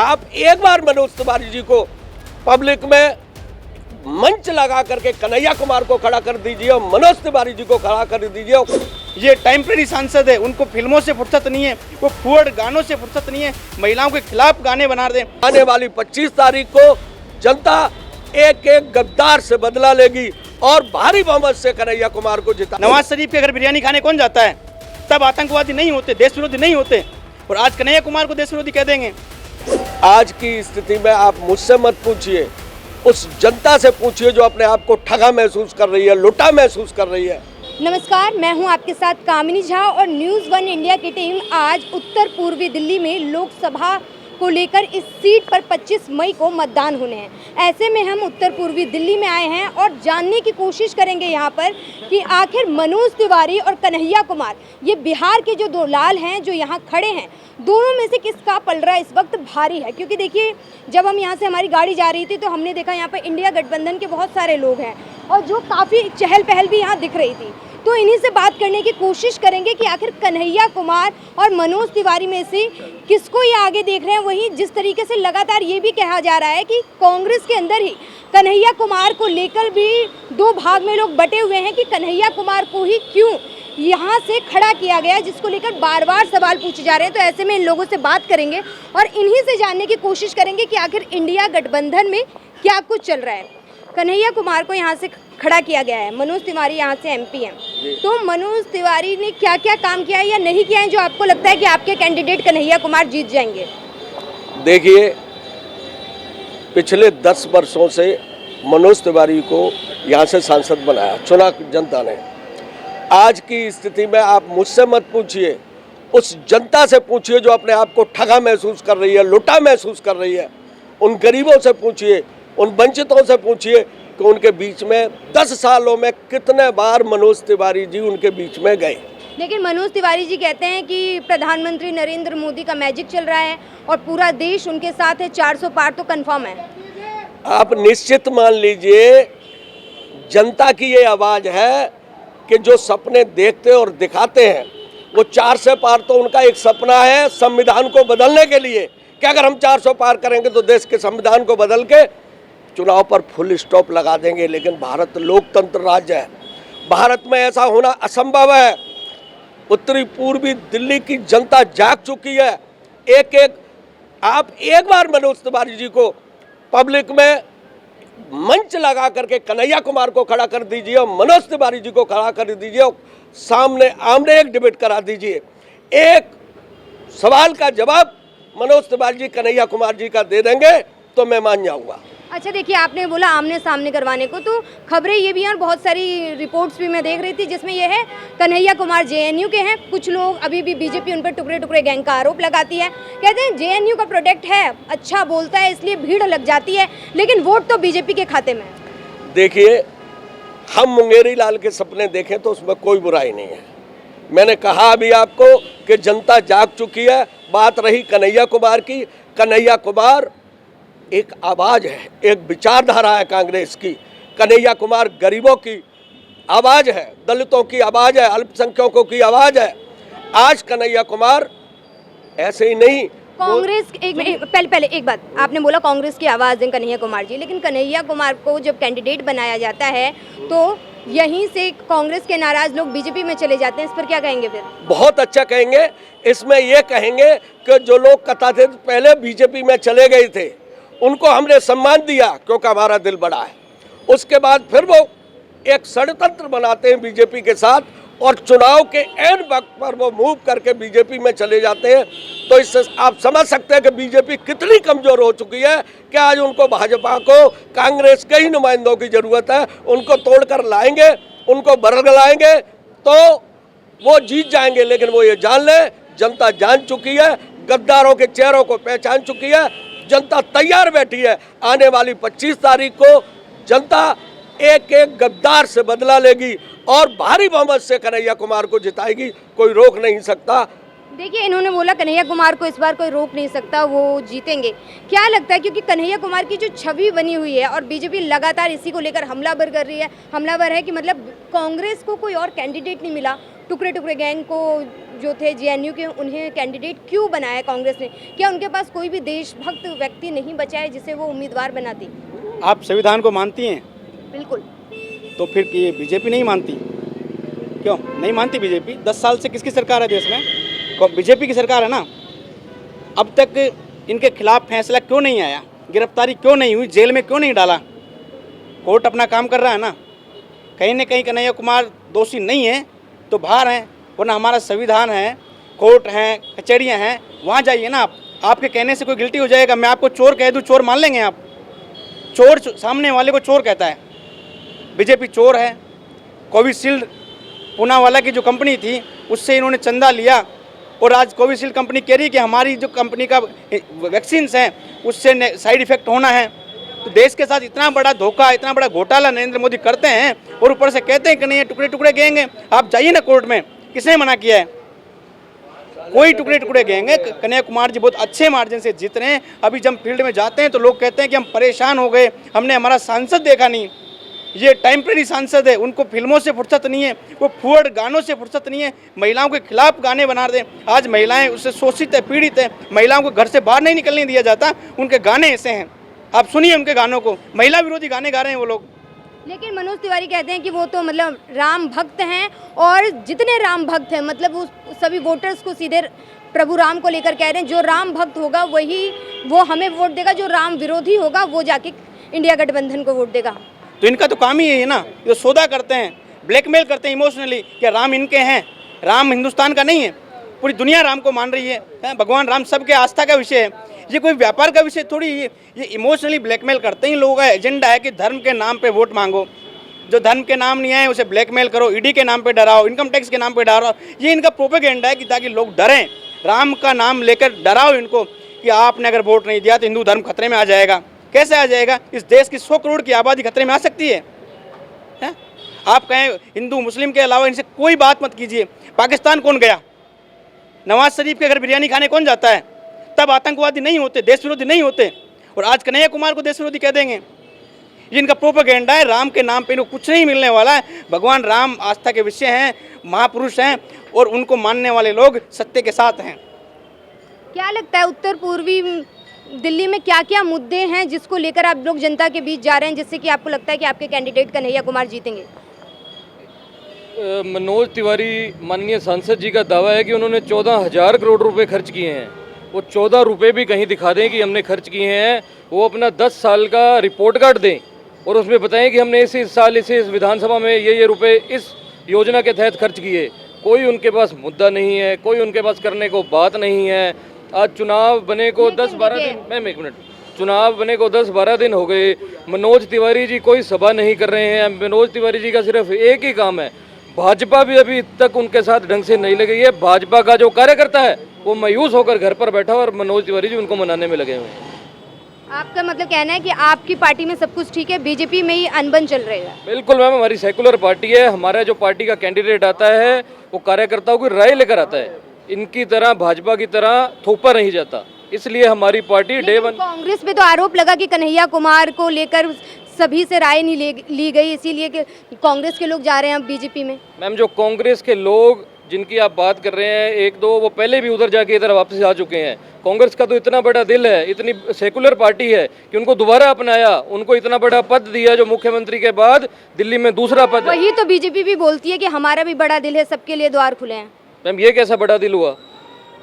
आप एक बार मनोज तिवारी जी को पब्लिक में मंच लगा करके कन्हैया कुमार को खड़ा कर दीजिए और मनोज तिवारी जी को खड़ा कर दीजिए। ये टेम्परेरी सांसद है, उनको फिल्मों से फुर्सत नहीं है, वो फुअड़ गानों से फुर्सत नहीं है, महिलाओं के खिलाफ गाने बना दें। आने वाली 25 तारीख को जनता एक एक गद्दार से बदला लेगी और भारी बहुमत से कन्हैया कुमार को जिता। नवाज शरीफ के घर बिरयानी खाने कौन जाता है? तब आतंकवादी नहीं होते, देश विरोधी नहीं होते, और आज कन्हैया कुमार को देश विरोधी कह देंगे। आज की स्थिति में आप मुझसे मत पूछिए, उस जनता से पूछिए जो अपने आप को ठगा महसूस कर रही है, लुटा महसूस कर रही है। नमस्कार, मैं हूं आपके साथ कामिनी झा और न्यूज़ वन इंडिया की टीम आज उत्तर पूर्वी दिल्ली में लोकसभा को लेकर इस सीट पर 25 मई को मतदान होने हैं। ऐसे में हम उत्तर पूर्वी दिल्ली में आए हैं और जानने की कोशिश करेंगे यहाँ पर कि आखिर मनोज तिवारी और कन्हैया कुमार, ये बिहार के जो दो लाल हैं जो यहाँ खड़े हैं, दोनों में से किसका पलड़ा इस वक्त भारी है। क्योंकि देखिए, जब हम यहाँ से हमारी गाड़ी जा रही थी तो हमने देखा यहाँ पर इंडिया गठबंधन के बहुत सारे लोग हैं और जो काफ़ी चहल पहल भी यहाँ दिख रही थी। तो इन्हीं से बात करने की कोशिश करेंगे कि आखिर कन्हैया कुमार और मनोज तिवारी में से किसको ये आगे देख रहे हैं। वहीं जिस तरीके से लगातार ये भी कहा जा रहा है कि कांग्रेस के अंदर ही कन्हैया कुमार को लेकर भी दो भाग में लोग बटे हुए हैं कि कन्हैया कुमार को ही क्यों यहाँ से खड़ा किया गया, जिसको लेकर बार बार सवाल पूछे जा रहे हैं। तो ऐसे में इन लोगों से बात करेंगे और इन्हीं से जानने की कोशिश करेंगे कि आखिर इंडिया गठबंधन में क्या कुछ चल रहा है। कन्हैया कुमार को यहाँ से खड़ा किया गया है, मनोज तिवारी यहाँ से एमपी हैं, तो मनोज तिवारी ने क्या क्या काम किया है या नहीं किया है जो आपको लगता है कि आपके कैंडिडेट कन्हैया कुमार जीत जाएंगे? देखिए, पिछले 10 वर्षों से मनोज तिवारी को यहाँ से सांसद बनाया, चुना जनता ने। आज की स्थिति में आप मुझसे मत पूछिए, उस जनता से पूछिए जो अपने आप को ठगा महसूस कर रही है, लुटा महसूस कर रही है। उन गरीबों से पूछिए, उन वंचितों से पूछिए कि उनके बीच में 10 सालों में कितने बार मनोज तिवारी जी उनके बीच में गए। लेकिन मनोज तिवारी जी कहते हैं कि प्रधानमंत्री नरेंद्र मोदी का मैजिक चल रहा है और पूरा देश उनके साथ है, 400 पार तो कंफर्म है। आप निश्चित मान लीजिए, जनता की ये आवाज़ है कि जो सपने देखते और दिखाते हैं वो 400 पार तो उनका एक सपना है संविधान को बदलने के लिए कि अगर हम 400 पार करेंगे तो देश के संविधान को बदल के चुनाव पर फुल स्टॉप लगा देंगे। लेकिन भारत लोकतंत्र राज्य है, भारत में ऐसा होना असंभव है। उत्तरी पूर्वी दिल्ली की जनता जाग चुकी है। आप एक बार मनोज तिवारी जी को पब्लिक में मंच लगा करके कन्हैया कुमार को खड़ा कर दीजिए और मनोज तिवारी जी को खड़ा कर दीजिए और सामने आमने एक डिबेट करा दीजिए। एक सवाल का जवाब मनोज तिवारी जी कन्हैया कुमार जी का दे देंगे तो मैं मान जाऊंगा। अच्छा, देखिए, आपने बोला आमने सामने करवाने को, तो खबरें ये भी हैं और बहुत सारी रिपोर्ट्स भी मैं देख रही थी जिसमें यह है कन्हैया कुमार जेएनयू के हैं। कुछ लोग अभी भी बीजेपी उन पर टुकड़े टुकड़े गैंग का आरोप लगाती है, कहते हैं जेएनयू का प्रोडक्ट है, अच्छा बोलता है इसलिए भीड़ लग जाती है, लेकिन वोट तो बीजेपी के खाते में है। देखिए, हम मुंगेरी लाल के सपने देखें तो उसमें कोई बुराई नहीं है। मैंने कहा अभी आपको कि जनता जाग चुकी है। बात रही कन्हैया कुमार की, कन्हैया कुमार एक आवाज़ है, एक विचारधारा है कांग्रेस की। कन्हैया कुमार गरीबों की आवाज़ है, दलितों की आवाज़ है, अल्पसंख्यकों की आवाज़ है। आज कन्हैया कुमार ऐसे ही नहीं, कांग्रेस पहले एक बात आपने बोला कांग्रेस की आवाज़ है कन्हैया कुमार जी, लेकिन कन्हैया कुमार को जब कैंडिडेट बनाया जाता है तो यहीं से कांग्रेस के नाराज लोग बीजेपी में चले जाते हैं। इस पर क्या कहेंगे फिर? बहुत अच्छा कहेंगे। इसमें ये कहेंगे कि जो लोग कथित पहले बीजेपी में चले गए थे उनको हमने सम्मान दिया क्योंकि हमारा दिल बड़ा है। उसके बाद फिर वो एक षड्यंत्र बनाते हैं बीजेपी के साथ और चुनाव के ऐन वक्त पर वो मूव करके बीजेपी में चले जाते हैं। तो इससे आप समझ सकते हैं कि बीजेपी कितनी कमज़ोर हो चुकी है कि आज उनको भाजपा को कांग्रेस के ही नुमाइंदों की ज़रूरत है। उनको तोड़कर लाएंगे, उनको बरगलाएंगे तो वो जीत जाएंगे। लेकिन वो ये जान ले, जनता जान चुकी है, गद्दारों के चेहरों को पहचान चुकी है, जनता तैयार बैठी है। आने वाली 25 तारीख को जनता एक एक गद्दार से बदला लेगी और भारी बहुमत से कन्हैया कुमार को जिताएगी, कोई रोक नहीं सकता। देखिए, इन्होंने बोला कन्हैया कुमार को इस बार कोई रोक नहीं सकता, वो जीतेंगे। क्या लगता है, क्योंकि कन्हैया कुमार की जो छवि बनी हुई है और बीजेपी लगातार इसी को लेकर हमलावर कर रही है, हमलावर है कि मतलब कांग्रेस को कोई और कैंडिडेट नहीं मिला, टुकड़े टुकड़े गैंग को जो थे जेएनयू के, उन्हें कैंडिडेट क्यों बनाया कांग्रेस ने? क्या उनके पास कोई भी देशभक्त व्यक्ति नहीं बचा है जिसे वो उम्मीदवार बनाती? आप संविधान को मानती हैं? बिल्कुल। तो फिर ये बीजेपी नहीं मानती? क्यों नहीं मानती बीजेपी? 10 साल से किसकी सरकार है देश में? बीजेपी की सरकार है ना। अब तक इनके खिलाफ फैसला क्यों नहीं आया? गिरफ्तारी क्यों नहीं हुई? जेल में क्यों नहीं डाला? कोर्ट अपना काम कर रहा है ना। कहीं न कहीं कन्हैया कुमार दोषी नहीं है तो बाहर हैं, वरना हमारा संविधान है, कोर्ट हैं, कचहरियाँ हैं, वहाँ जाइए ना आप। आपके कहने से कोई गिल्टी हो जाएगा? मैं आपको चोर कह दूँ, चोर मान लेंगे आप? चोर सामने वाले को चोर कहता है। बीजेपी चोर है। कोविशील्ड पूनावाला की जो कंपनी थी उससे इन्होंने चंदा लिया और आज कोविशील्ड कंपनी कह रही है कि हमारी जो कंपनी का वैक्सीन्स हैं उससे साइड इफेक्ट होना है। तो देश के साथ इतना बड़ा धोखा, इतना बड़ा घोटाला नरेंद्र मोदी करते हैं और ऊपर से कहते हैं कि नहीं ये टुकड़े टुकड़े गएंगे। आप जाइए ना कोर्ट में, किसने मना किया है? कोई टुकड़े टुकड़े गएंगे। कन्हैया कुमार जी बहुत अच्छे मार्जिन से जीत रहे हैं। अभी जब फील्ड में जाते हैं तो लोग कहते हैं कि हम परेशान हो गए, हमने हमारा सांसद देखा नहीं। ये टेम्परेरी सांसद है, उनको फिल्मों से फुर्सत नहीं है, वो फुअड़ गानों से फुर्सत नहीं है। महिलाओं के खिलाफ गाने बना दें। आज महिलाएं उससे शोषित है, पीड़ित है, महिलाओं को घर से बाहर नहीं निकलने दिया जाता। उनके गाने ऐसे हैं, आप सुनिए उनके गानों को। महिला विरोधी गाने गा रहे हैं वो लोग। लेकिन मनोज तिवारी कहते हैं कि वो तो मतलब राम भक्त हैं और जितने राम भक्त हैं मतलब उस सभी वोटर्स को सीधे प्रभु राम को लेकर कह रहे हैं। जो राम भक्त होगा वो हमें वोट देगा, जो राम विरोधी होगा वो जाके इंडिया गठबंधन को वोट देगा। तो इनका तो काम ही है ना, जो सौदा करते हैं, ब्लैकमेल करते हैं इमोशनली। क्या राम इनके हैं? राम हिंदुस्तान का नहीं है, पूरी दुनिया राम को मान रही है। भगवान राम सबके आस्था का विषय है, ये कोई व्यापार का विषय थोड़ी। ये इमोशनली ब्लैकमेल करते हैं। लोगों का एजेंडा है कि धर्म के नाम पे वोट मांगो, जो धर्म के नाम नहीं आए उसे ब्लैकमेल करो, ईडी के नाम पे डराओ, इनकम टैक्स के नाम पे डराओ। ये इनका प्रोपेगेंडा है कि ताकि लोग डरें। राम का नाम लेकर डराओ इनको कि आपने अगर वोट नहीं दिया तो हिंदू धर्म खतरे में आ जाएगा। कैसे आ जाएगा? इस देश की 100 करोड़ की आबादी खतरे में आ सकती है? आप कहें हिंदू मुस्लिम के अलावा इनसे कोई बात मत कीजिए। पाकिस्तान कौन गया? नवाज शरीफ के घर बिरयानी खाने कौन जाता है? तब आतंकवादी नहीं होते, देश विरोधी नहीं होते। और आज कन्हैया कुमार को देश विरोधी कह देंगे। ये इनका प्रोपेगेंडा है। राम के नाम पे इनको कुछ नहीं मिलने वाला है। भगवान राम आस्था के विषय हैं, महापुरुष हैं और उनको मानने वाले लोग सत्य के साथ हैं। क्या लगता है उत्तर पूर्वी दिल्ली में क्या क्या मुद्दे हैं जिसको लेकर आप लोग जनता के बीच जा रहे हैं, जिससे कि आपको लगता है कि आपके कैंडिडेट कन्हैया कुमार जीतेंगे? मनोज तिवारी माननीय सांसद जी का दावा है कि उन्होंने 14,000 करोड़ रुपए खर्च किए हैं। वो 14 रुपये भी कहीं दिखा दें कि हमने खर्च किए हैं। वो अपना 10 साल का रिपोर्ट कार्ड दें और उसमें बताएं कि हमने इस साल इस विधानसभा में ये रुपए इस योजना के तहत खर्च किए। कोई उनके पास मुद्दा नहीं है, कोई उनके पास करने को बात नहीं है। आज चुनाव बने को 10-12 दिन, मैम एक मिनट, चुनाव बने को 10-12 दिन हो गए। मनोज तिवारी जी कोई सभा नहीं कर रहे हैं। मनोज तिवारी जी का सिर्फ एक ही काम है, भाजपा भी अभी तक उनके साथ ढंग से नहीं लगी है। भाजपा का जो कार्यकर्ता है वो मायूस होकर घर पर बैठा और मनोज तिवारी जी उनको मनाने में लगे हुए हैं। आपका मतलब कहना है कि आपकी पार्टी में सब कुछ ठीक है, बीजेपी में ही अनबन चल रही है? बिल्कुल मैम, हमारी सेकुलर पार्टी है। हमारा जो पार्टी का कैंडिडेट आता है वो कार्यकर्ताओं की राय लेकर आता है। इनकी तरह भाजपा की तरह थोपा नहीं जाता, इसलिए हमारी पार्टी डे वन। कांग्रेस पे तो आरोप लगा कि कन्हैया कुमार को लेकर सभी से राय नहीं ली गई, इसीलिए कि कांग्रेस के लोग जा रहे हैं अब बीजेपी में। मैम जो कांग्रेस के लोग जिनकी आप बात कर रहे हैं, एक दो वो पहले भी उधर जाके इधर वापस आ चुके हैं। कांग्रेस का तो इतना बड़ा दिल है, इतनी सेकुलर पार्टी है कि उनको दोबारा अपनाया, उनको इतना बड़ा पद दिया जो मुख्यमंत्री के बाद दिल्ली में दूसरा पद है। वही तो बीजेपी भी बोलती है कि हमारा भी बड़ा दिल है, सबके लिए द्वार खुले हैं। मैम ये कैसा बड़ा दिल हुआ?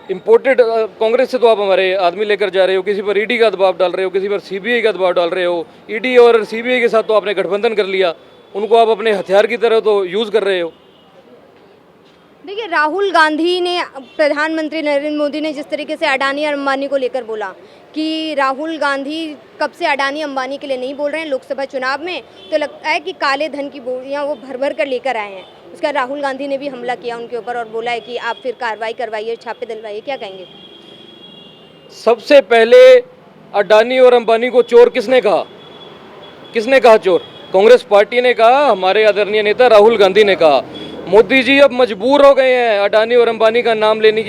इम्पोर्टेड कांग्रेस से तो आप हमारे आदमी लेकर जा रहे हो, किसी पर ईडी का दबाव डाल रहे हो, किसी पर सीबीआई का दबाव डाल रहे हो। ईडी और सीबीआई के साथ तो आपने गठबंधन कर लिया, उनको आप अपने हथियार की तरह तो यूज़ कर रहे हो। देखिए राहुल गांधी ने, प्रधानमंत्री नरेंद्र मोदी ने जिस तरीके से अडानी और अंबानी को लेकर बोला कि राहुल गांधी कब से अडानी अंबानी के लिए नहीं बोल रहे हैं लोकसभा चुनाव में, तो लगता है कि काले धन की बोरियां वो भर भर कर लेकर आए हैं। उसका राहुल गांधी ने भी हमला किया उनके ऊपर और बोला है कि आप फिर कार्रवाई करवाइए, छापे दिलवाइए। क्या कहेंगे? सबसे पहले अडानी और अंबानी को चोर किसने कहा? किसने कहा चोर? कांग्रेस पार्टी ने कहा, हमारे आदरणीय नेता राहुल गांधी ने कहा। मोदी जी अब मजबूर हो गए हैं अडानी और अंबानी का नाम लेने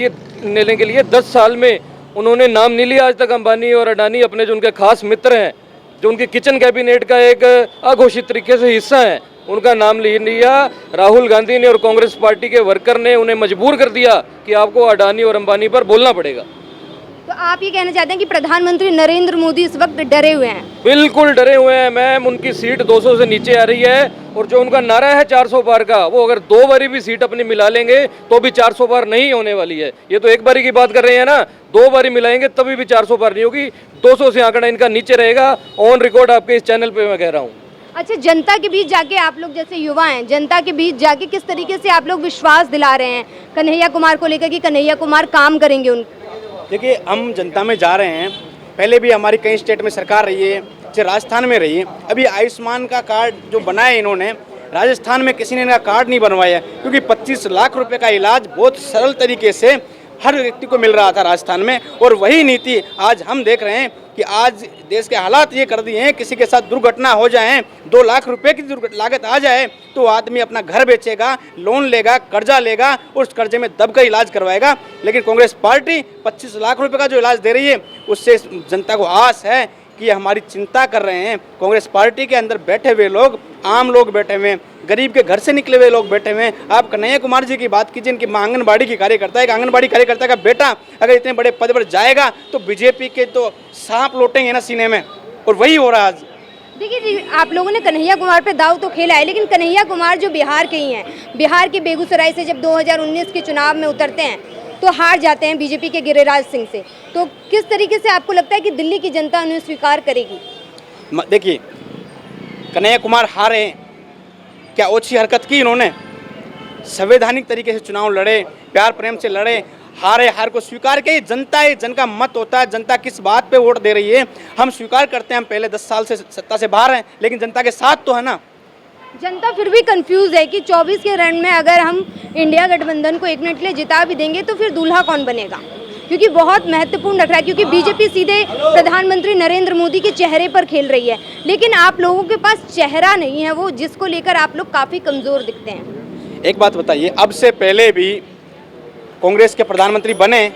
के लिए। 10 साल में उन्होंने नाम नहीं लिया आज तक अंबानी और अडानी, अपने जो उनके खास मित्र हैं, जो उनके किचन कैबिनेट का एक अघोषित तरीके से हिस्सा है, उनका नाम ले लिया। राहुल गांधी ने और कांग्रेस पार्टी के वर्कर ने उन्हें मजबूर कर दिया कि आपको अडानी और अंबानी पर बोलना पड़ेगा। तो आप ये कहना चाहते हैं कि प्रधानमंत्री नरेंद्र मोदी इस वक्त डरे हुए हैं? बिल्कुल डरे हुए हैं मैम। उनकी सीट 200 से नीचे आ रही है और जो उनका नारा है 400 पार का, वो अगर 2 बारी भी सीट अपनी मिला लेंगे तो भी 400 पार नहीं होने वाली है। ये तो एक बारी की बात कर रहे हैं ना, 2 बारी मिलाएंगे तभी भी 400 पार नहीं होगी। 200 से आंकड़ा इनका नीचे रहेगा। ऑन रिकॉर्ड आपके इस चैनल पे मैं कह रहा हूँ। अच्छा, जनता के बीच जाके आप लोग जैसे युवा हैं, जनता के बीच जाके किस तरीके से आप लोग विश्वास दिला रहे हैं कन्हैया कुमार को लेकर कि कन्हैया कुमार काम करेंगे? उन देखिए, हम जनता में जा रहे हैं। पहले भी हमारी कई स्टेट में सरकार रही है, चाहे राजस्थान में रही है। अभी आयुष्मान का कार्ड जो बनाया इन्होंने, राजस्थान में किसी ने इनका कार्ड नहीं बनवाया, क्योंकि 25 लाख रुपए का इलाज बहुत सरल तरीके से हर व्यक्ति को मिल रहा था राजस्थान में। और वही नीति आज हम देख रहे हैं कि आज देश के हालात ये कर दिए हैं, किसी के साथ दुर्घटना हो जाए, 2 लाख रुपए की लागत आ जाए तो आदमी अपना घर बेचेगा, लोन लेगा, कर्जा लेगा और उस कर्जे में दबकर इलाज करवाएगा। लेकिन कांग्रेस पार्टी 25 लाख रुपए का जो इलाज दे रही है, उससे जनता को आस है कि ये हमारी चिंता कर रहे हैं। कांग्रेस पार्टी के अंदर बैठे हुए लोग, आम लोग बैठे हुए हैं, गरीब के घर से निकले हुए लोग बैठे हुए हैं। आप कन्हैया कुमार जी की बात कीजिए, इनकी आंगनबाड़ी की कार्यकर्ता है। एक आंगनबाड़ी कार्यकर्ता का बेटा अगर इतने बड़े पद पर जाएगा तो बीजेपी के तो सांप लौटेंगे ना सीने में, और वही हो रहा है आज। देखिए, आप लोगों ने कन्हैया कुमार पे दाव तो खेला है, लेकिन कन्हैया कुमार जो बिहार के ही हैं, बिहार के बेगूसराय से जब 2019 के चुनाव में उतरते हैं तो हार जाते हैं बीजेपी के गिरिराज सिंह से। तो किस तरीके से आपको लगता है कि दिल्ली की जनता उन्हें स्वीकार करेगी? देखिए, कन्हैया कुमार हारे, क्या ओछी हरकत की इन्होंने? संवैधानिक तरीके से चुनाव लड़े, प्यार प्रेम से लड़े, हारे, हार को स्वीकार किया। जनता है, जन का मत होता है, जनता किस बात पे वोट दे रही है हम स्वीकार करते हैं। हम पहले 10 साल से सत्ता से बाहर हैं, लेकिन जनता के साथ तो है ना। जनता फिर भी कंफ्यूज है कि 24 के रन में अगर हम इंडिया गठबंधन को 1 मिनट के लिए जिता भी देंगे तो फिर दूल्हा कौन बनेगा? क्योंकि बहुत महत्वपूर्ण रख रहा है, क्योंकि बीजेपी सीधे प्रधानमंत्री नरेंद्र मोदी के चेहरे पर खेल रही है, लेकिन आप लोगों के पास चेहरा नहीं है वो, जिसको लेकर आप लोग काफ़ी कमज़ोर दिखते हैं। एक बात बताइए, अब से पहले भी कांग्रेस के प्रधानमंत्री बने,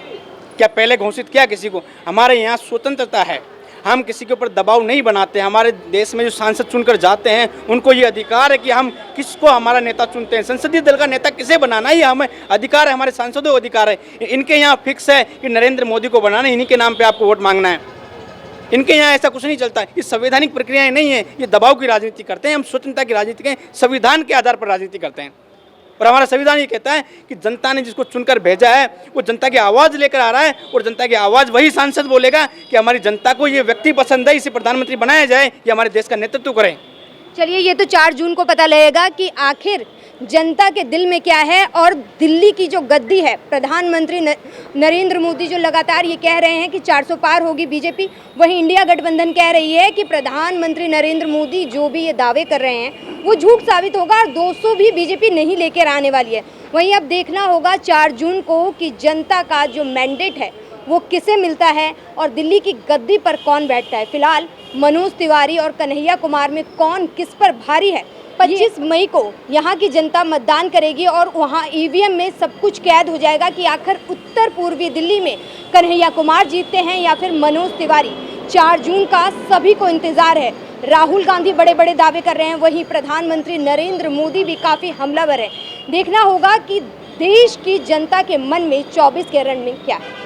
क्या पहले घोषित किया किसी को? हमारे यहाँ स्वतंत्रता है, हम किसी के ऊपर दबाव नहीं बनाते। हमारे देश में जो सांसद चुनकर जाते हैं उनको ये अधिकार है कि हम किसको हमारा नेता चुनते हैं। संसदीय दल का नेता किसे बनाना, ये हमें अधिकार है, हमारे सांसदों को अधिकार है। इनके यहाँ फिक्स है कि नरेंद्र मोदी को बनाना, इन्हीं के नाम पे आपको वोट मांगना है। इनके यहाँ ऐसा कुछ नहीं चलता। ये संवैधानिक प्रक्रियाएं नहीं है, ये दबाव की राजनीति करते हैं। हम स्वतंत्रता की राजनीति के संविधान के आधार पर राजनीति करते हैं, और हमारा संविधान ये कहता है कि जनता ने जिसको चुनकर भेजा है वो जनता की आवाज़ लेकर आ रहा है, और जनता की आवाज़ वही सांसद बोलेगा कि हमारी जनता को ये व्यक्ति पसंद है, इसे प्रधानमंत्री बनाया जाए, ये हमारे देश का नेतृत्व करें। चलिए, ये तो 4 जून को पता लगेगा कि आखिर जनता के दिल में क्या है। और दिल्ली की जो गद्दी है, प्रधानमंत्री नरेंद्र मोदी जो लगातार ये कह रहे हैं कि 400 पार होगी बीजेपी, वहीं इंडिया गठबंधन कह रही है कि प्रधानमंत्री नरेंद्र मोदी जो भी ये दावे कर रहे हैं वो झूठ साबित होगा और 200 भी बीजेपी नहीं लेकर आने वाली है। वहीं अब देखना होगा 4 जून को कि जनता का जो मैंडेट है वो किसे मिलता है और दिल्ली की गद्दी पर कौन बैठता है। फिलहाल मनोज तिवारी और कन्हैया कुमार में कौन किस पर भारी है, 25 मई को यहाँ की जनता मतदान करेगी और वहाँ ईवीएम में सब कुछ कैद हो जाएगा कि आखिर उत्तर पूर्वी दिल्ली में कन्हैया कुमार जीतते हैं या फिर मनोज तिवारी। 4 जून का सभी को इंतजार है। राहुल गांधी बड़े बड़े दावे कर रहे हैं, वहीं प्रधानमंत्री नरेंद्र मोदी भी काफ़ी हमलावर है। देखना होगा कि देश की जनता के मन में 24 के रन में क्या है।